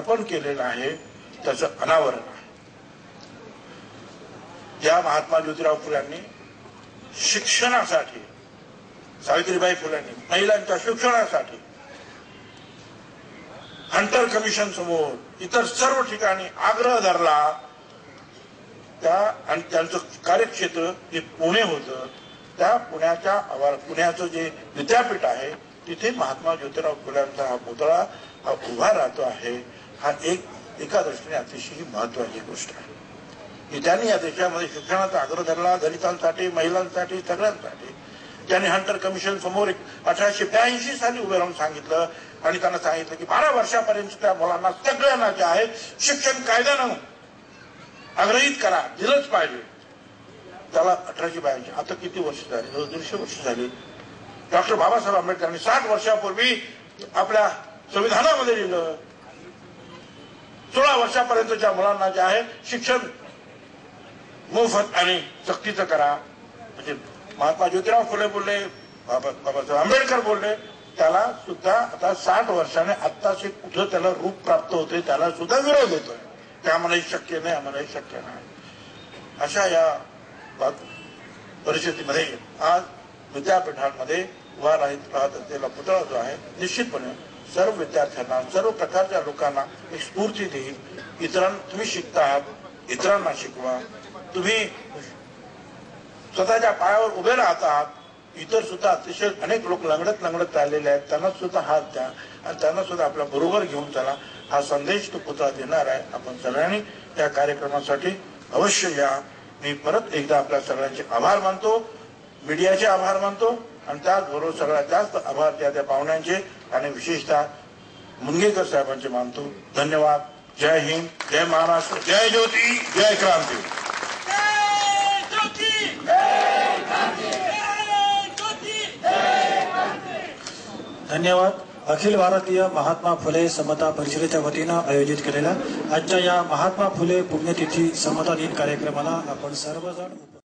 अर्पण केलेलं आहे त्याचं अनावरण आहे। ज्या महात्मा ज्योतिराव फुल्यांनी शिक्षणासाठी, सावित्रीबाई फुल्यांनी महिलांच्या शिक्षणासाठी हंटर कमिशन समोर इतर सर्व ठिकाणी आग्रह धरला, आणि त्यांचं कार्यक्षेत्र जे पुणे होतं, त्या पुण्याचं जे विद्यापीठ आहे तिथे महात्मा ज्योतिराव फुल्यांचा हा पुतळा हा उभा राहतो आहे। हा एका दृष्टीने अतिशय महत्वाची गोष्ट आहे की त्यांनी या देशामध्ये शिक्षणाचा आग्रह धरला, दलितांसाठी, महिलांसाठी, सगळ्यांसाठी। त्यांनी हंटर कमिशन समोर 1882 साली उभे राहून सांगितलं आणि त्यांना सांगितलं की 12 वर्षापर्यंत त्या मुलांना सगळ्यांना जे आहे शिक्षण कायद्यानं आग्रहित करा, दिलंच पाहिजे। त्याला 1882, आता किती वर्ष झाली? 150 वर्ष झाली। डॉक्टर बाबासाहेब आंबेडकरांनी 60 वर्षापूर्वी आपल्या संविधानामध्ये लिहिलं 16 वर्षापर्यंतच्या मुलांना जे आहे शिक्षण मोफत आणि सक्तीचं करा। म्हणजे महात्मा ज्योतिराव फुले बोलले, बाबासाहेब आंबेडकर बोलले, त्याला सुद्धा आता 60 वर्षाने आत्ताचे कुठं त्याला रूप प्राप्त होते, त्याला सुद्धा विरोध होतोय की आम्हालाही शक्य नाही, आम्हालाही शक्य नाही। अशा या परिस्थितीमध्ये आज विद्यापीठांमध्ये उभा राहत असलेला पुतळा जो आहे निश्चितपणे सर्व विद्यार्थ्यांना, सर्व प्रकारच्या लोकांना एक स्फूर्ती देईल। तुम्ही शिकता आहात, इतरांना शिकवा। तुम्ही स्वतःच्या पायावर उभे राहत आहात, इतर सुद्धा अतिशय अनेक लोक लंगडत राहिलेले आहेत, त्यांना सुद्धा हात द्या आणि त्यांना सुद्धा आपल्या बरोबर घेऊन चला। हा संदेश तो पुतळा देणार आहे। आपण सगळ्यांनी या कार्यक्रमासाठी अवश्य या। मी परत एकदा आपल्या सगळ्यांचे आभार मानतो, मीडियाचे आभार मानतो आणि त्याचबरोबर सगळ्यात जास्त आभार त्या पाहुण्यांचे आणि विशेषतः मुनगेकर साहेबांचे मानतो। धन्यवाद। जय हिंद, जय महाराष्ट्र, जय ज्योती, जय क्रांती। धन्यवाद। अखिल भारतीय महात्मा फुले समता परिषदेच्या वतीनं आयोजित केलेल्या आजच्या या महात्मा फुले पुण्यतिथी समता दिन कार्यक्रमाला आपण सर्वजण